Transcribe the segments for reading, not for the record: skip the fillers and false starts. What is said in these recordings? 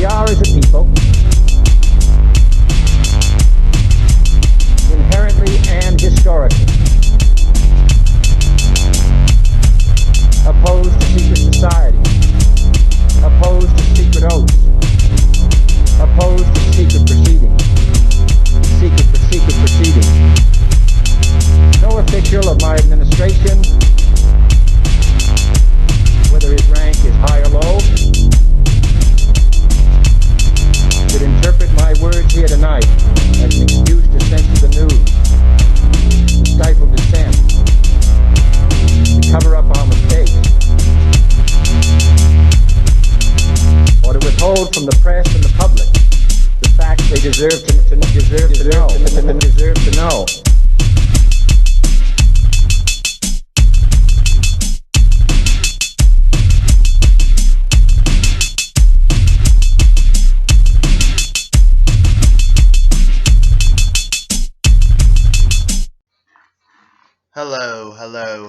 We are, as a people, inherently and historically opposed to secret society, opposed to secret oaths, opposed to secret proceedings, secret proceedings. No official of my administration, whether his rank is high or low, should interpret my words here tonight as an excuse to censor the news, to stifle dissent, to cover up our mistakes, or to withhold from the press and the public the facts they deserve to know.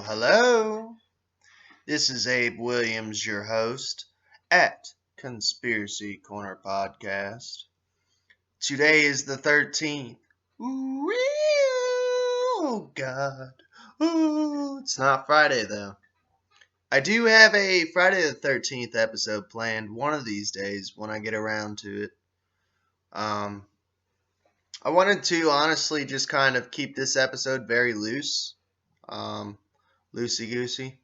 Hello. This is Abe Williams, your host at Conspiracy Corner Podcast. Today is the 13th. Ooh, oh God. Ooh, it's not Friday though. I do have a Friday the 13th episode planned one of these days when I get around to it. I wanted to honestly just kind of keep this episode very loose. Loosey-goosey.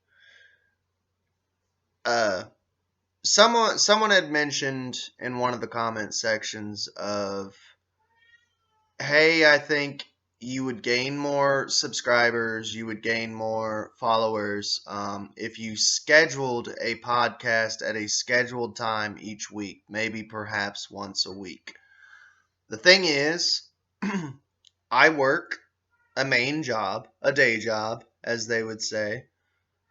Someone had mentioned in one of the comment sections of, hey, I think you would gain more subscribers, you would gain more followers if you scheduled a podcast at a scheduled time each week, maybe perhaps once a week. The thing is, I work a main job, a day job, as they would say,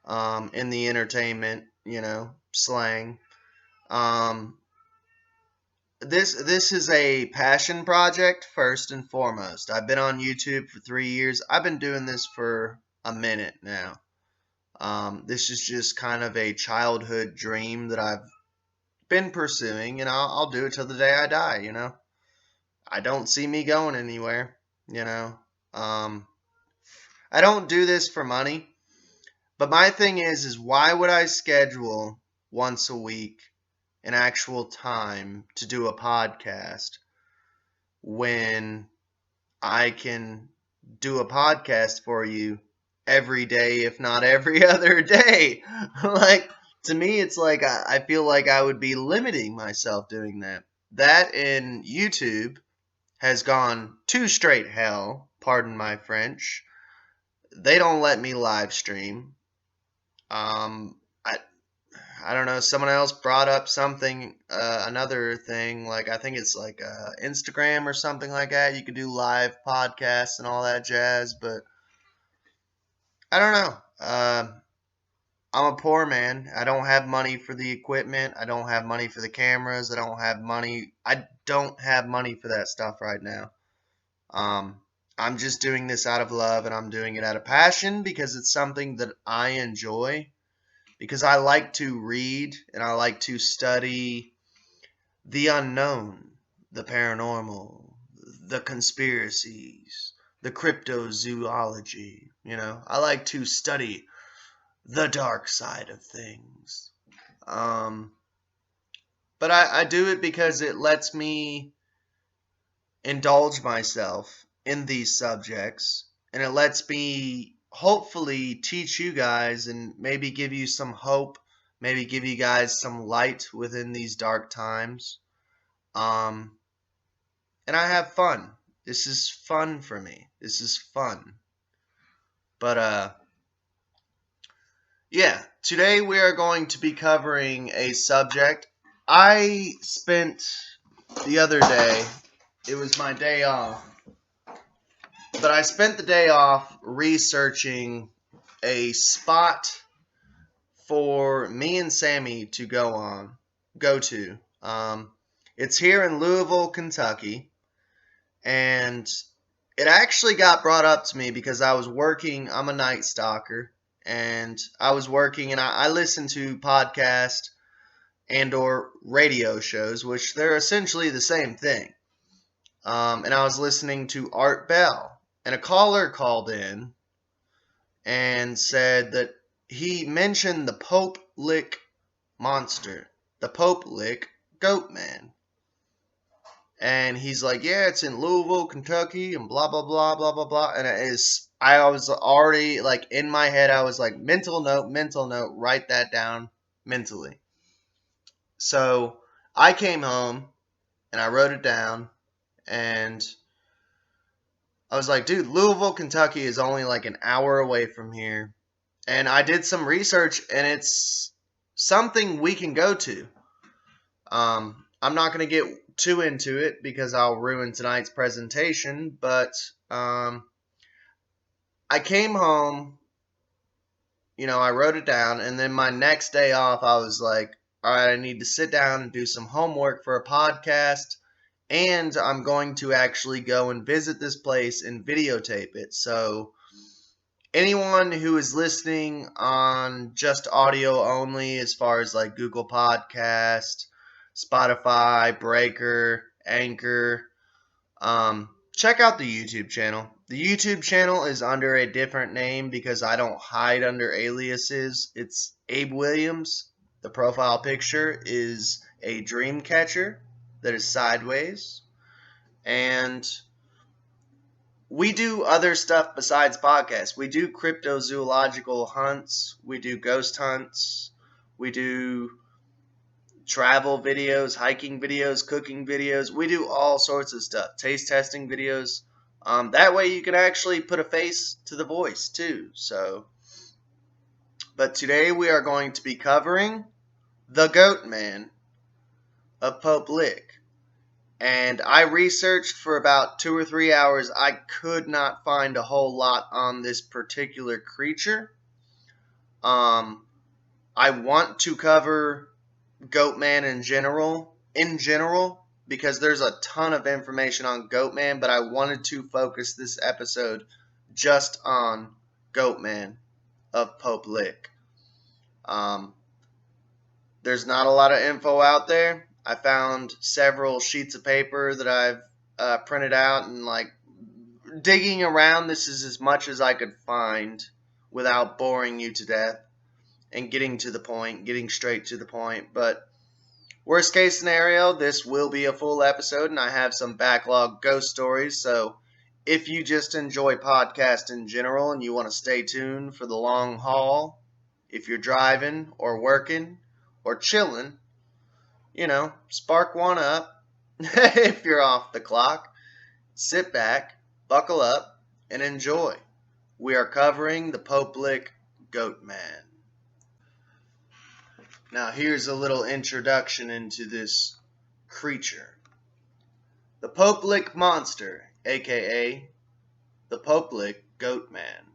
in the entertainment, slang. This is a passion project first and foremost. I've been on YouTube for 3 years. I've been doing this for a minute now. This is just kind of a childhood dream that I've been pursuing, and I'll do it till the day I die. I don't see me going anywhere. I don't do this for money. But my thing is why would I schedule once a week an actual time to do a podcast when I can do a podcast for you every day, if not every other day? To me, it's like I feel like I would be limiting myself doing that. That in YouTube has gone to straight hell, pardon my French. They don't let me live stream. I don't know, someone else brought up something, another thing, I think it's Instagram or something like that. You could do live podcasts and all that jazz, but I don't know. I'm a poor man. I don't have money for the equipment. I don't have money for the cameras. I don't have money for that stuff right now. I'm just doing this out of love, and I'm doing it out of passion because it's something that I enjoy. Because I like to read and I like to study the unknown, the paranormal, the conspiracies, the cryptozoology. I like to study the dark side of things. But I do it because it lets me indulge myself in these subjects, and it lets me hopefully teach you guys and maybe give you some hope, maybe give you guys some light within these dark times. And I have fun. This is fun for me. This is fun. But yeah, today we are going to be covering a subject. I spent the other day, it was my day off, but I spent the day off researching a spot for me and Sammy to go to. It's here in Louisville, Kentucky, and it actually got brought up to me because I was working. I'm a night stalker, and I was working, and I listen to podcasts, and or radio shows, which they're essentially the same thing. And I was listening to Art Bell, and a caller called in and said that he mentioned the Pope Lick monster, the Pope Lick Goatman. And he's like, yeah, it's in Louisville, Kentucky, and blah, blah, blah, blah, blah, blah. And I was already, like, in my head, I was like, mental note, write that down mentally. So I came home, and I wrote it down, and I was like, dude, Louisville, Kentucky is only like an hour away from here. And I did some research, and it's something we can go to. I'm not going to get too into it because I'll ruin tonight's presentation, but I came home, I wrote it down, and then my next day off, I was like, all right, I need to sit down and do some homework for a podcast, and I'm going to actually go and visit this place and videotape it. So anyone who is listening on just audio only, as far as like Google Podcast, Spotify, Breaker, Anchor, check out the YouTube channel. The YouTube channel is under a different name because I don't hide under aliases. It's Abe Williams. The profile picture is a dream catcher that is sideways. And we do other stuff besides podcasts. We do cryptozoological hunts. We do ghost hunts. We do travel videos, hiking videos, cooking videos. We do all sorts of stuff. Taste testing videos. That way you can actually put a face to the voice too. But today we are going to be covering the Goatman of Pope Lick. And I researched for about 2 or 3 hours. I could not find a whole lot on this particular creature. I want to cover Goatman in general, because there's a ton of information on Goatman, but I wanted to focus this episode just on Goatman of Pope Lick. There's not a lot of info out there. I found several sheets of paper that I've printed out, and like digging around, this is as much as I could find without boring you to death and getting straight to the point. But worst case scenario, this will be a full episode, and I have some backlog ghost stories. So if you just enjoy podcasts in general and you want to stay tuned for the long haul, if you're driving or working or chilling, spark one up. If you're off the clock, sit back, buckle up, and enjoy. We are covering the Pope Lick Goatman. Now here's a little introduction into this creature. The Pope Lick monster, aka the Pope Lick Goatman,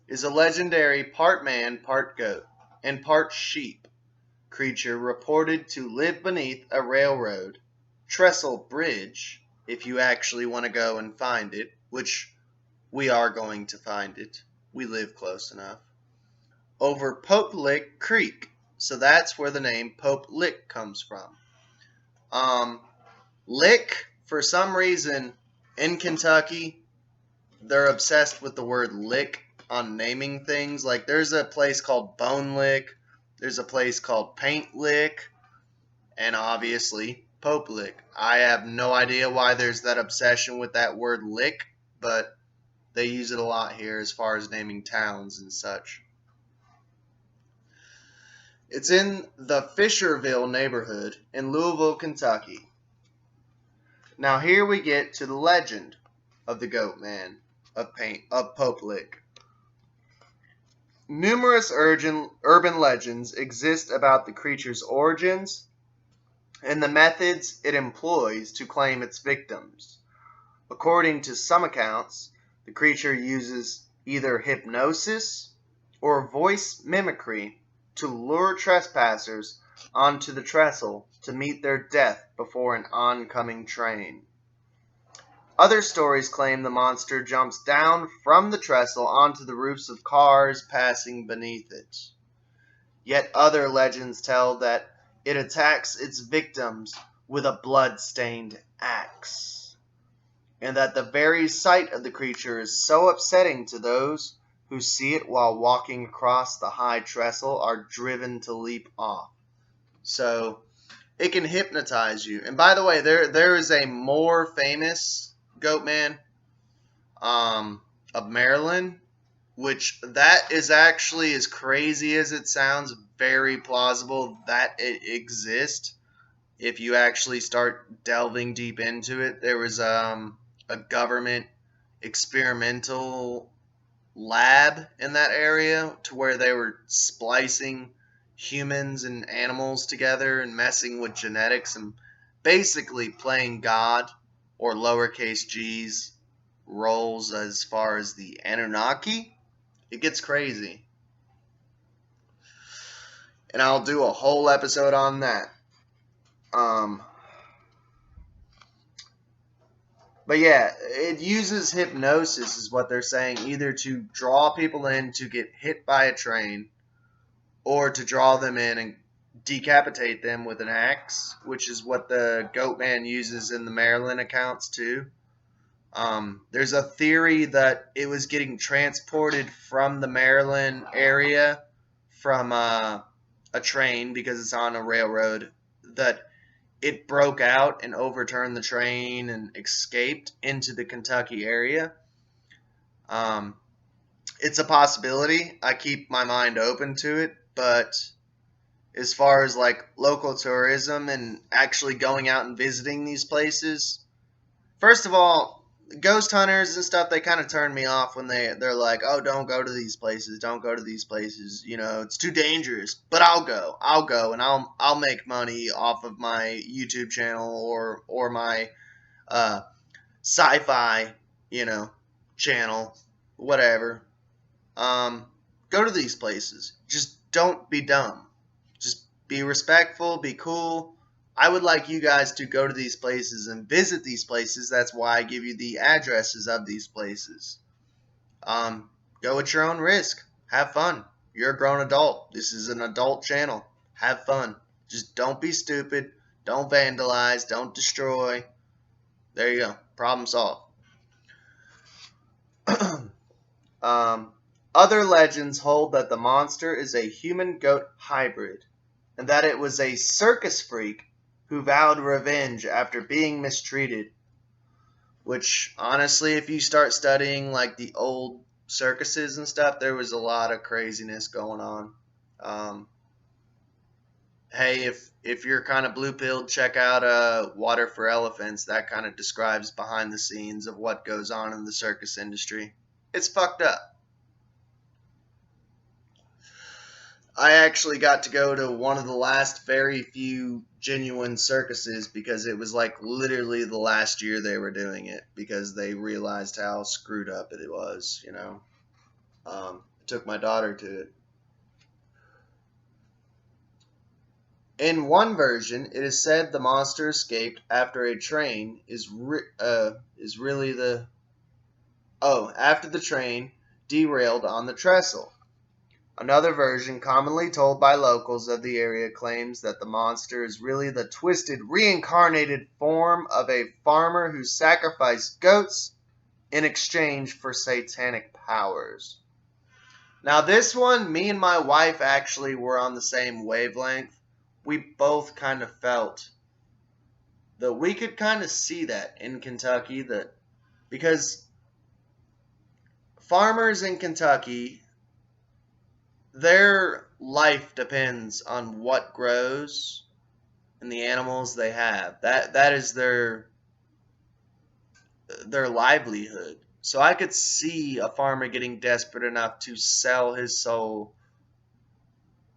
is a legendary part man, part goat, and part sheep creature reported to live beneath a railroad trestle bridge, if you actually want to go and find it, which we are going to find it. We live close enough. Over Pope Lick Creek. So that's where the name Pope Lick comes from. Lick, for some reason, in Kentucky, they're obsessed with the word lick on naming things. Like, there's a place called Bone Lick, there's a place called Paint Lick, and obviously Pope Lick. I have no idea why there's that obsession with that word lick, but they use it a lot here as far as naming towns and such. It's in the Fisherville neighborhood in Louisville, Kentucky. Now here we get to the legend of the Goatman of Pope Lick. Numerous urban legends exist about the creature's origins and the methods it employs to claim its victims. According to some accounts, the creature uses either hypnosis or voice mimicry to lure trespassers onto the trestle to meet their death before an oncoming train. Other stories claim the monster jumps down from the trestle onto the roofs of cars passing beneath it. Yet other legends tell that it attacks its victims with a blood-stained axe, and that the very sight of the creature is so upsetting to those who see it while walking across the high trestle are driven to leap off. So it can hypnotize you. And by the way, there is a more famous Goatman of Maryland, which that is actually, as crazy as it sounds, very plausible that it exists. If you actually start delving deep into it, there was a government experimental lab in that area to where they were splicing humans and animals together and messing with genetics and basically playing God or lowercase g's roles as far as the Anunnaki. It gets crazy. And I'll do a whole episode on that. But yeah, it uses hypnosis, is what they're saying, either to draw people in to get hit by a train, or to draw them in and decapitate them with an axe, which is what the Goatman uses in the Maryland accounts too. There's a theory that it was getting transported from the Maryland area from a train because it's on a railroad, that it broke out and overturned the train and escaped into the Kentucky area. It's a possibility. I keep my mind open to it, but as far as like local tourism and actually going out and visiting these places, first of all, ghost hunters and stuff, they kind of turn me off when they're like, oh, don't go to these places, don't go to these places, you know, it's too dangerous. But I'll go and I'll make money off of my YouTube channel or my sci-fi, you know, channel, whatever. Go to these places, just don't be dumb, just be respectful, be cool. I would like you guys to go to these places and visit these places. That's why I give you the addresses of these places. Go at your own risk. Have fun. You're a grown adult. This is an adult channel. Have fun. Just don't be stupid. Don't vandalize. Don't destroy. There you go. Problem solved. Other legends hold that the monster is a human-goat hybrid, and that it was a circus freak who vowed revenge after being mistreated. Which, honestly, if you start studying like the old circuses and stuff, there was a lot of craziness going on. Hey, if you're kind of blue-pilled, check out Water for Elephants. That kind of describes behind the scenes of what goes on in the circus industry. It's fucked up. I actually got to go to one of the last very few genuine circuses because it was like literally the last year they were doing it because they realized how screwed up it was, you know. Took my daughter to it. In one version, it is said the monster escaped after a train after the train derailed on the trestle. Another version, commonly told by locals of the area, claims that the monster is really the twisted, reincarnated form of a farmer who sacrificed goats in exchange for satanic powers. Now, this one, me and my wife actually were on the same wavelength. We both kind of felt that we could kind of see that in Kentucky, that because farmers in Kentucky, their life depends on what grows and the animals they have. That is their livelihood. So I could see a farmer getting desperate enough to sell his soul,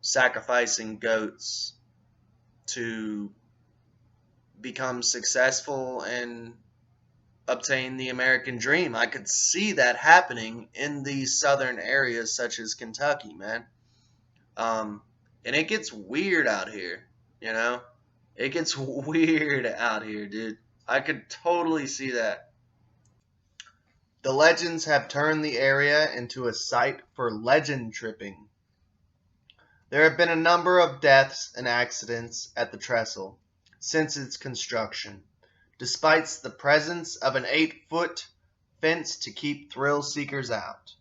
sacrificing goats to become successful and obtain the American dream. I could see that happening in these southern areas such as Kentucky, man. And it gets weird out here, you know? It gets weird out here, dude. I could totally see that. The legends have turned the area into a site for legend tripping. There have been a number of deaths and accidents at the trestle since its construction, despite the presence of an 8-foot fence to keep thrill seekers out.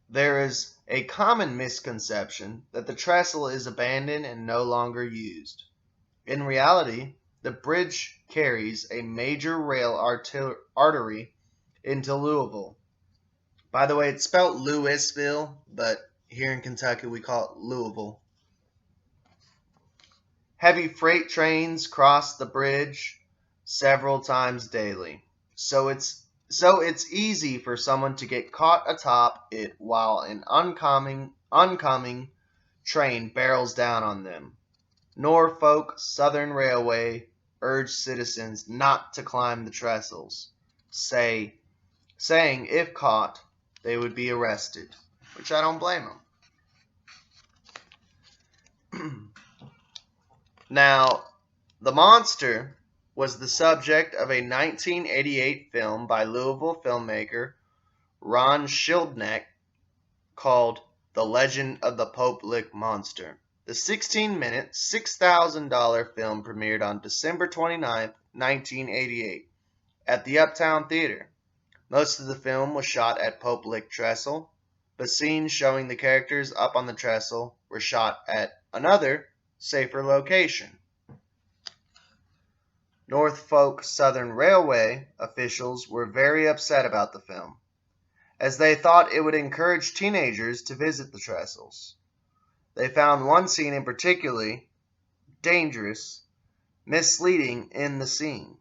There is a common misconception that the trestle is abandoned and no longer used. In reality, the bridge carries a major rail artery into Louisville. By the way, it's spelled Louisville, but here in Kentucky we call it Louisville. Heavy freight trains cross the bridge several times daily, so it's easy for someone to get caught atop it while an oncoming train barrels down on them. Norfolk Southern Railway urged citizens not to climb the trestles, saying if caught, they would be arrested, which I don't blame them. Now, the monster was the subject of a 1988 film by Louisville filmmaker Ron Schildknecht called The Legend of the Pope Lick Monster. The 16-minute, $6,000 film premiered on December 29, 1988, at the Uptown Theater. Most of the film was shot at Pope Lick Trestle, but scenes showing the characters up on the trestle were shot at another, safer location. Norfolk Southern Railway officials were very upset about the film, as they thought it would encourage teenagers to visit the trestles. They found one scene in particular dangerous, misleading in the scene.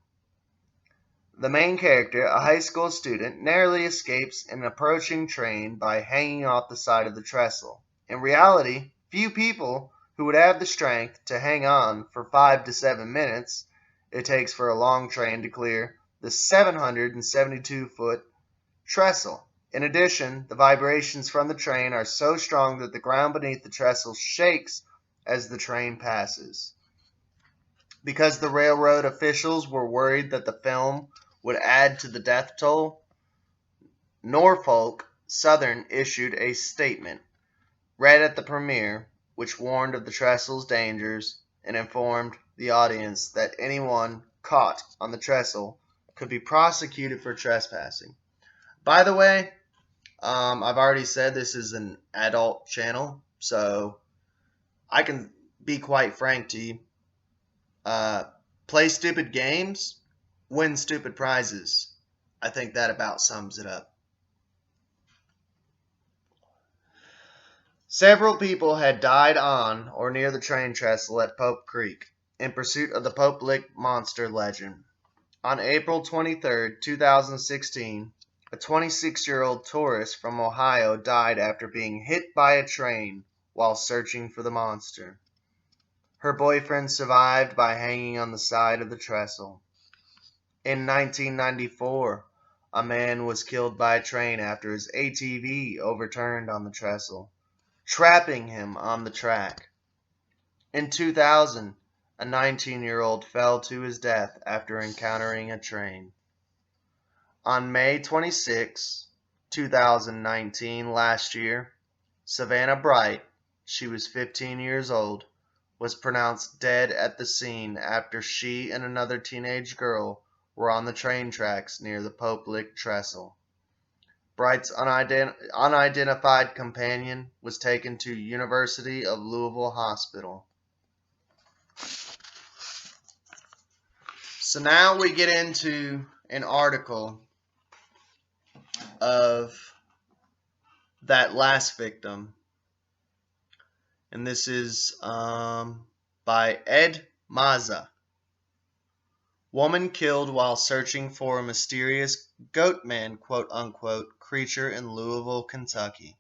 The main character, a high school student, narrowly escapes an approaching train by hanging off the side of the trestle. In reality, few people who would have the strength to hang on for 5 to 7 minutes it takes for a long train to clear the 772-foot trestle. In addition, the vibrations from the train are so strong that the ground beneath the trestle shakes as the train passes. Because the railroad officials were worried that the film would add to the death toll, Norfolk Southern issued a statement, read at the premiere, which warned of the trestle's dangers and informed the audience that anyone caught on the trestle could be prosecuted for trespassing. By the way, I've already said this is an adult channel, so I can be quite frank to you. Play stupid games, win stupid prizes. I think that about sums it up. Several people had died on or near the train trestle at Pope Creek in pursuit of the Pope Lick monster legend. On April 23, 2016, a 26-year-old tourist from Ohio died after being hit by a train while searching for the monster. Her boyfriend survived by hanging on the side of the trestle. In 1994, a man was killed by a train after his ATV overturned on the trestle, trapping him on the track. In 2000, a 19-year-old fell to his death after encountering a train. On May 26, 2019, last year, Savannah Bright, she was 15 years old, was pronounced dead at the scene after she and another teenage girl were on the train tracks near the Pope Lick Trestle. Bright's unidentified companion was taken to University of Louisville Hospital. So now we get into an article of that last victim. And this is by Ed Maza. Woman killed while searching for a mysterious Goatman, quote-unquote, creature in Louisville, Kentucky.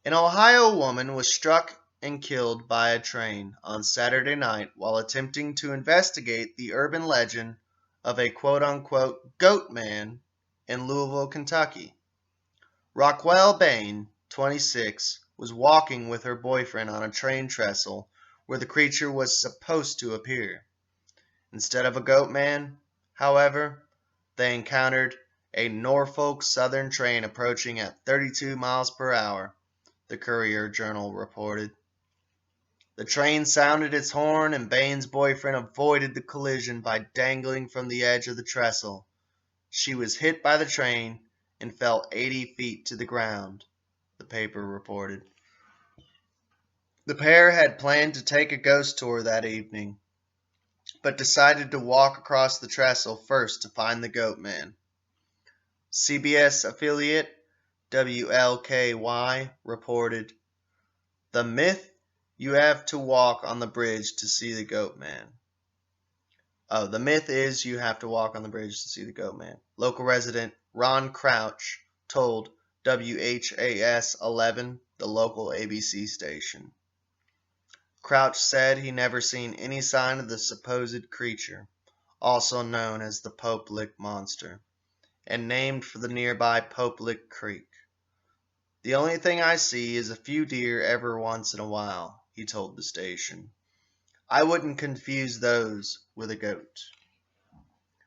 An Ohio woman was struck and killed by a train on Saturday night while attempting to investigate the urban legend of a quote-unquote Goatman in Louisville, Kentucky. Rockwell Bain, 26, was walking with her boyfriend on a train trestle where the creature was supposed to appear. Instead of a Goatman, however, they encountered a Norfolk Southern train approaching at 32 miles per hour. the Courier-Journal reported. The train sounded its horn, and Bain's boyfriend avoided the collision by dangling from the edge of the trestle. She was hit by the train and fell 80 feet to the ground, the paper reported. The pair had planned to take a ghost tour that evening, but decided to walk across the trestle first to find the Goatman. CBS affiliate WLKY reported, "The myth, you have to walk on the bridge to see the Goatman." Oh, the myth is you have to walk on the bridge to see the Goatman. Local resident Ron Crouch told WHAS 11, the local ABC station. Crouch said he never seen any sign of the supposed creature, also known as the Pope Lick Monster, and named for the nearby Pope Lick Creek. "The only thing I see is a few deer every once in a while," he told the station. "I wouldn't confuse those with a goat."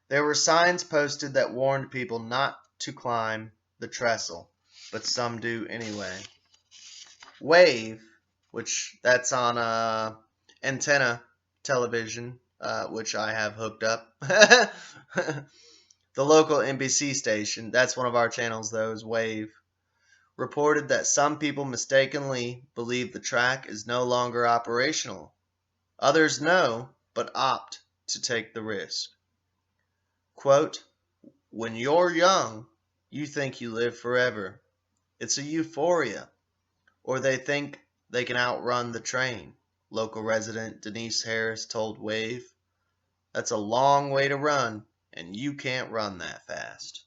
There were signs posted that warned people not to climb the trestle, but some do anyway. Wave, which that's on antenna television, which I have hooked up. The local NBC station, that's one of our channels though, is Wave, reported that some people mistakenly believe the track is no longer operational. Others know, but opt to take the risk. Quote, "When you're young, you think you live forever. It's a euphoria. Or they think they can outrun the train," local resident Denise Harris told Wave. "That's a long way to run, and you can't run that fast."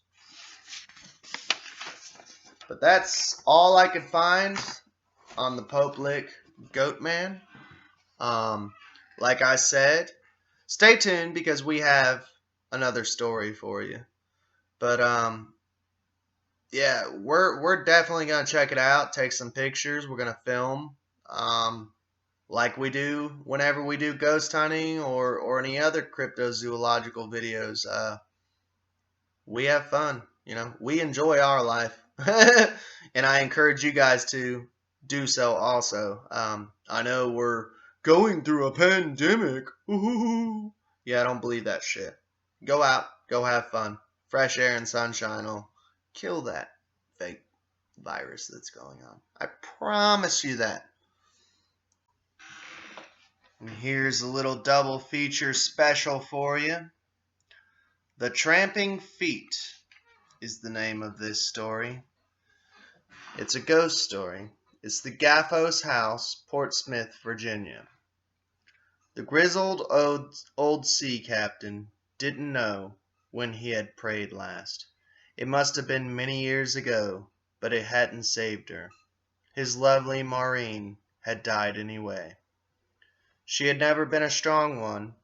But that's all I could find on the Pope Lick Goatman. Like I said, stay tuned because we have another story for you. But yeah, we're definitely gonna check it out, take some pictures, we're gonna film. Like we do whenever we do ghost hunting or any other cryptozoological videos. We have fun, we enjoy our life. And I encourage you guys to do so also. I know we're going through a pandemic. Ooh. Yeah, I don't believe that shit. Go out, go have fun. Fresh air and sunshine will kill that fake virus that's going on. I promise you that. And here's a little double feature special for you. The Tramping Feet is the name of this story. It's a ghost story. It's the Gaffos House, Portsmouth, Virginia. The grizzled old sea captain didn't know when he had prayed last. It must have been many years ago, but it hadn't saved her. His lovely Maureen had died anyway. She had never been a strong one,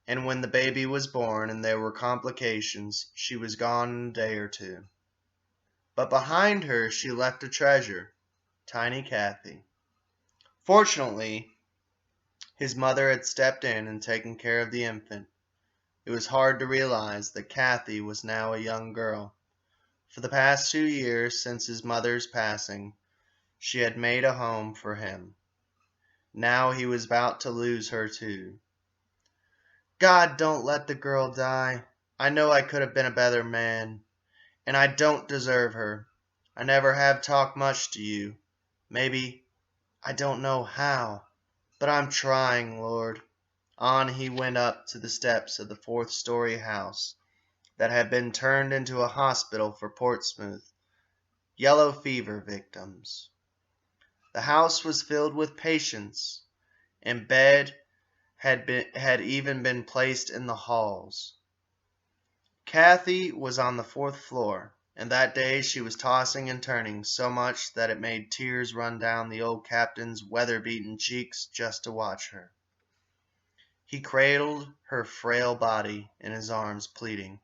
and when the baby was born and there were complications, she was gone in a day or two. But behind her she left a treasure, tiny Kathy. Fortunately, his mother had stepped in and taken care of the infant. It was hard to realize that Kathy was now a young girl. For the past 2 years since his mother's passing, she had made a home for him. Now he was about to lose her too. "God, don't let the girl die. I know I could have been a better man. And I don't deserve her. I never have talked much to you. Maybe, I don't know how. But I'm trying, Lord." On he went up to the steps of the 4th-story house that had been turned into a hospital for Portsmouth yellow fever victims. The house was filled with patients, and bed had even been placed in the halls. Kathy was on the 4th floor, and that day she was tossing and turning so much that it made tears run down the old captain's weather-beaten cheeks just to watch her. He cradled her frail body in his arms, pleading,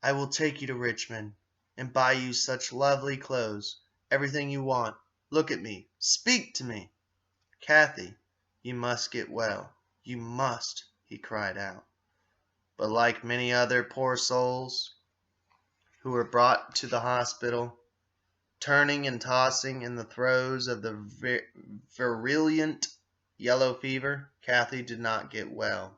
"I will take you to Richmond and buy you such lovely clothes, everything you want. Look at me. Speak to me. Kathy, you must get well. You must," he cried out. But like many other poor souls who were brought to the hospital, turning and tossing in the throes of the virulent yellow fever, Kathy did not get well.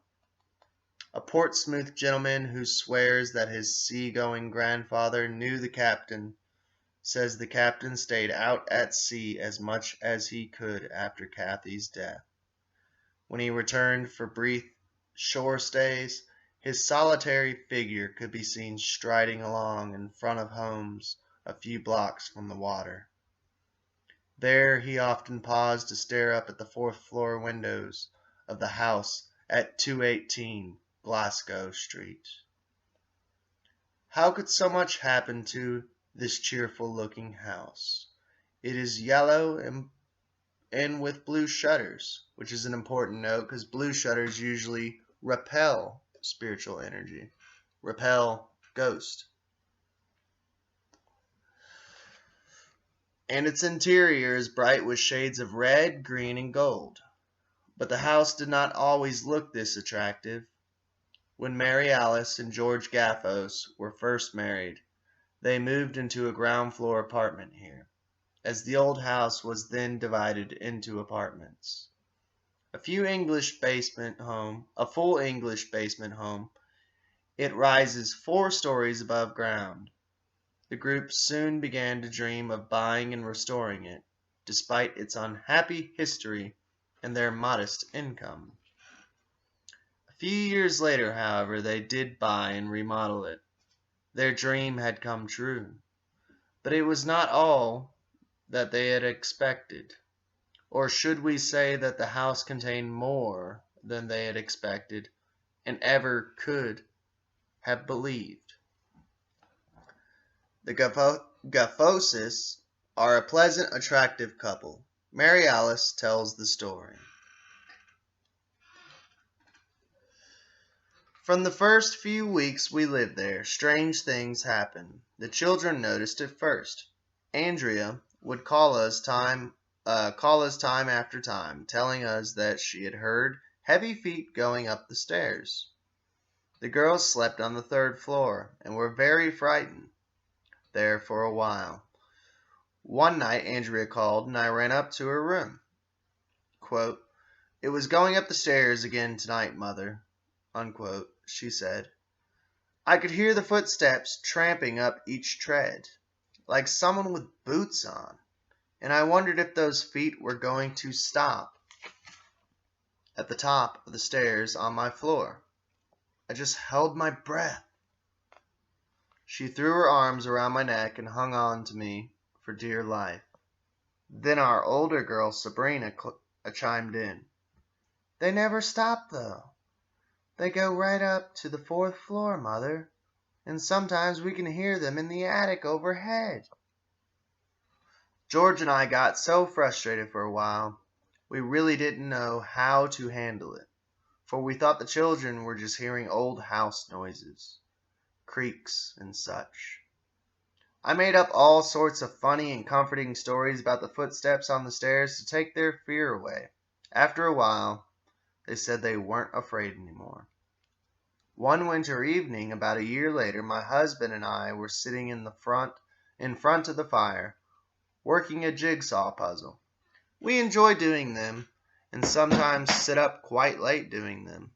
A Portsmouth gentleman who swears that his sea-going grandfather knew the captain says the captain stayed out at sea as much as he could after Kathy's death. When he returned for brief shore stays, his solitary figure could be seen striding along in front of homes a few blocks from the water. There he often paused to stare up at the fourth-floor windows of the house at 218 Glasgow Street. How could so much happen to this cheerful-looking house? It is yellow and with blue shutters, which is an important note because blue shutters usually repel spiritual energy, repel ghosts. And its interior is bright with shades of red, green, and gold. But the house did not always look this attractive. When Mary Alice and George Gaffos were first married, they moved into a ground-floor apartment here, as the old house was then divided into apartments. A full English basement home, it rises 4 stories above ground. The group soon began to dream of buying and restoring it, despite its unhappy history and their modest income. A few years later, however, they did buy and remodel it. Their dream had come true, but it was not all that they had expected. Or should we say that the house contained more than they had expected and ever could have believed? The Gaffoses are a pleasant, attractive couple. Mary Alice tells the story. From the first few weeks we lived there, strange things happened. The children noticed it first. Andrea would call us time after time, telling us that she had heard heavy feet going up the stairs. The girls slept on the 3rd floor and were very frightened there for a while. One night Andrea called and I ran up to her room. Quote, "It was going up the stairs again tonight, Mother," unquote, she said. I could hear the footsteps tramping up each tread, like someone with boots on, and I wondered if those feet were going to stop at the top of the stairs on my floor. I just held my breath. She threw her arms around my neck and hung on to me for dear life. Then our older girl, Sabrina, chimed in. They never stop, though. They go right up to the 4th floor, Mother, and sometimes we can hear them in the attic overhead. George and I got so frustrated for a while, we really didn't know how to handle it, for we thought the children were just hearing old house noises, creaks, and such. I made up all sorts of funny and comforting stories about the footsteps on the stairs to take their fear away. After a while, they said they weren't afraid anymore. One winter evening, about a year later, my husband and I were sitting in front of the fire, working a jigsaw puzzle. We enjoy doing them, and sometimes sit up quite late doing them.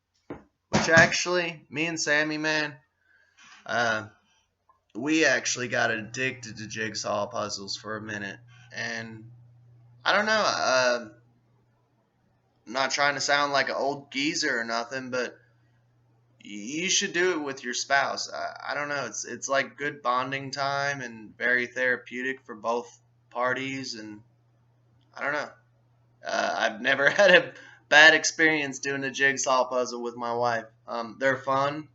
Which actually, me and Sammy, man, we actually got addicted to jigsaw puzzles for a minute. And I don't know, I'm not trying to sound like an old geezer or nothing, but you should do it with your spouse. I don't know, it's like good bonding time and very therapeutic for both parties, and I don't know. I've never had a bad experience doing a jigsaw puzzle with my wife. They're fun.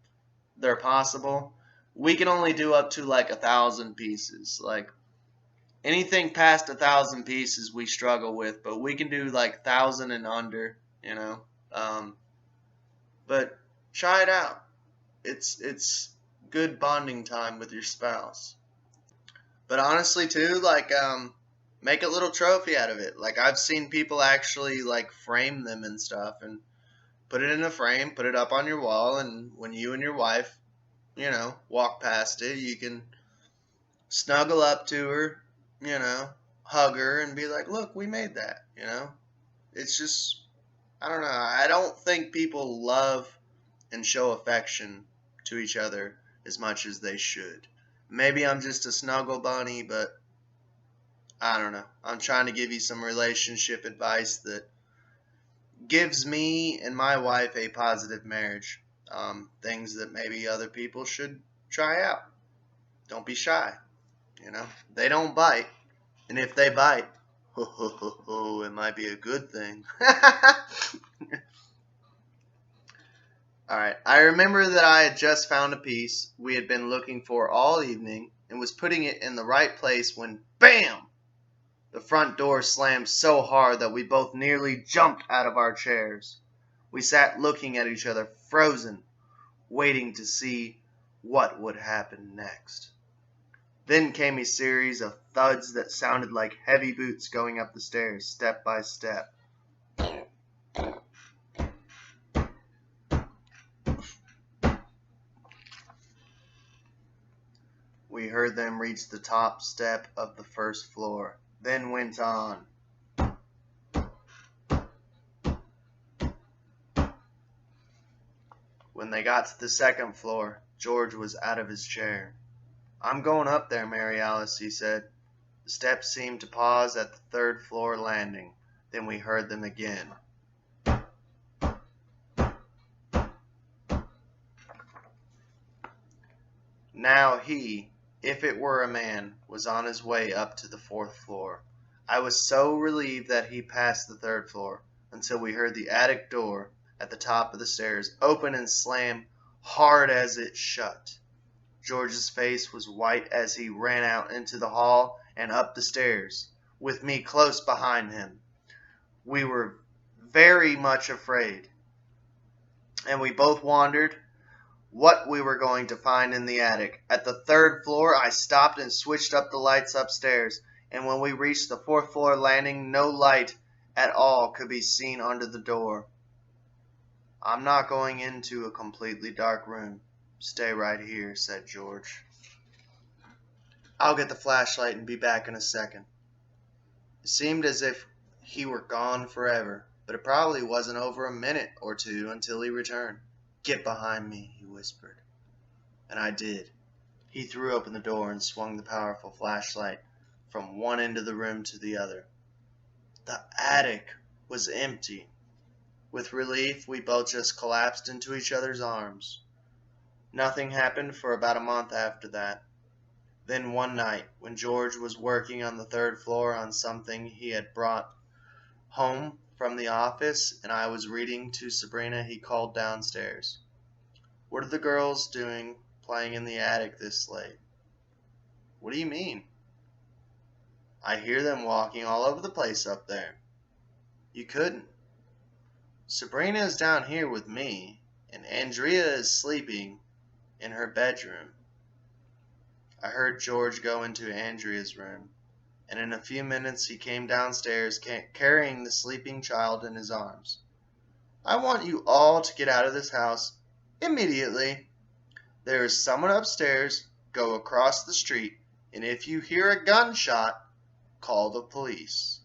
They're possible. We can only do up to like 1,000 pieces. Like anything past 1,000 pieces we struggle with, but we can do like 1,000 and under, you know. But try it out. It's good bonding time with your spouse. But honestly too, like make a little trophy out of it. Like I've seen people actually like frame them and stuff and put it in a frame, put it up on your wall, and when you and your wife, you know, walk past it, you can snuggle up to her, hug her and be like, look, we made that, It's just, I don't know. I don't think people love and show affection to each other as much as they should. Maybe I'm just a snuggle bunny, but I don't know. I'm trying to give you some relationship advice that gives me and my wife a positive marriage. Things that maybe other people should try out. Don't be shy. They don't bite. And if they bite, it might be a good thing. Alright, I remember that I had just found a piece we had been looking for all evening and was putting it in the right place when BAM! The front door slammed so hard that we both nearly jumped out of our chairs. We sat looking at each other, frozen, waiting to see what would happen next. Then came a series of thuds that sounded like heavy boots going up the stairs, step by step. We heard them reach the top step of the first floor, then went on. When they got to the second floor, George was out of his chair. I'm going up there, Mary Alice, he said. The steps seemed to pause at the third floor landing. Then we heard them again. Now he, if it were a man, was on his way up to the fourth floor. I was so relieved that he passed the third floor until we heard the attic door at the top of the stairs open and slam hard as it shut. George's face was white as he ran out into the hall and up the stairs, with me close behind him. We were very much afraid, and we both wondered what we were going to find in the attic. At the third floor, I stopped and switched up the lights upstairs, and when we reached the fourth floor landing, no light at all could be seen under the door. I'm not going into a completely dark room. Stay right here, said George. I'll get the flashlight and be back in a second. It seemed as if he were gone forever, but it probably wasn't over a minute or two until he returned. Get behind me, he whispered. And I did. He threw open the door and swung the powerful flashlight from one end of the room to the other. The attic was empty. With relief, we both just collapsed into each other's arms. Nothing happened for about a month after that. Then one night, when George was working on the third floor on something he had brought home from the office, and I was reading to Sabrina, he called downstairs. What are the girls doing playing in the attic this late? What do you mean? I hear them walking all over the place up there. You couldn't. Sabrina is down here with me, and Andrea is sleeping in her bedroom. I heard George go into Andrea's room, and in a few minutes he came downstairs carrying the sleeping child in his arms. I want you all to get out of this house immediately. There is someone upstairs. Go across the street, and if you hear a gunshot, call the police.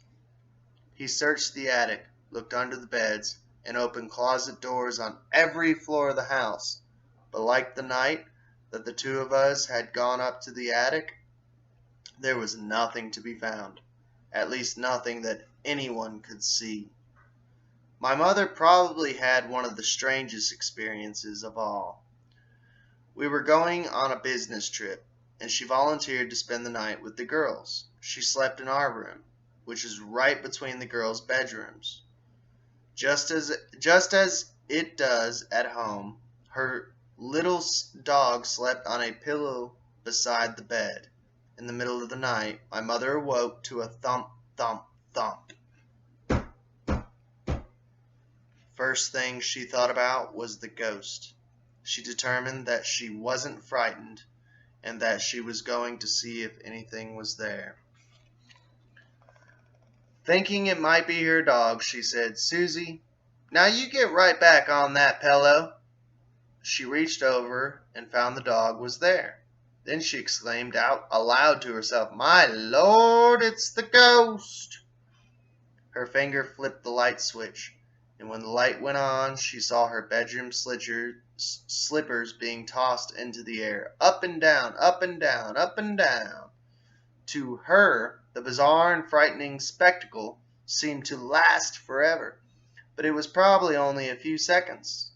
He searched the attic, looked under the beds, and opened closet doors on every floor of the house. But like the night that the two of us had gone up to the attic, there was nothing to be found. At least nothing that anyone could see. My mother probably had one of the strangest experiences of all. We were going on a business trip, and she volunteered to spend the night with the girls. She slept in our room, which is right between the girls' bedrooms. Just as it does at home, her little dog slept on a pillow beside the bed. In the middle of the night, my mother awoke to a thump, thump, thump. First thing she thought about was the ghost. She determined that she wasn't frightened and that she was going to see if anything was there. Thinking it might be her dog, she said, Susie, now you get right back on that pillow. She reached over and found the dog was there. Then she exclaimed out aloud to herself, "My Lord, it's the ghost!" Her finger flipped the light switch, and when the light went on, she saw her bedroom slippers being tossed into the air, up and down, up and down, up and down. To her, the bizarre and frightening spectacle seemed to last forever, but it was probably only a few seconds.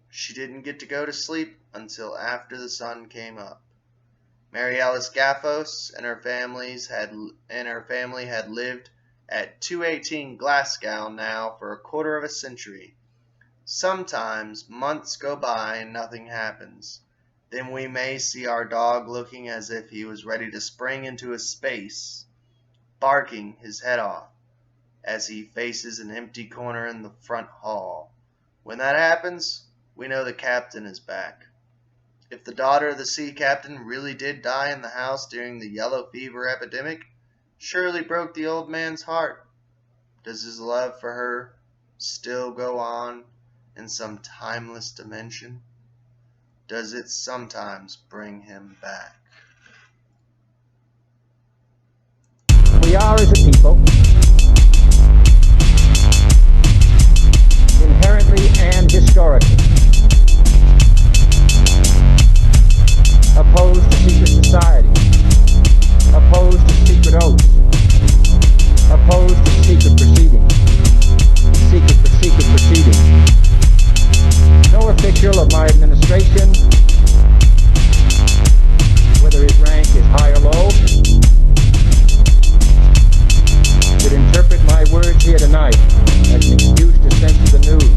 She didn't get to go to sleep until after the sun came up. Mary Alice Gaffos and her family had lived at 218 Glasgow now for a quarter of a century. Sometimes months go by and nothing happens. Then we may see our dog looking as if he was ready to spring into a space, barking his head off as he faces an empty corner in the front hall. When that happens, we know the captain is back. If the daughter of the sea captain really did die in the house during the yellow fever epidemic, surely broke the old man's heart. Does his love for her still go on in some timeless dimension? Does it sometimes bring him back? We are, as a people, inherently and historically opposed to secret society, opposed to secret oaths, opposed to secret proceedings, secret proceedings. No official of my administration, whether his rank is high or low, should interpret my words here tonight as an excuse to censor the news,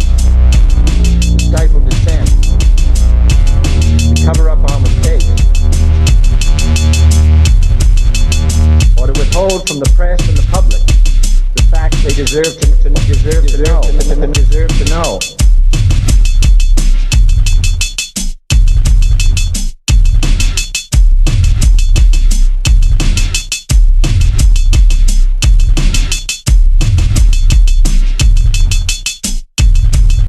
to stifle dissent, to cover up our mistakes, or to withhold from the press and the public the facts they deserve to know.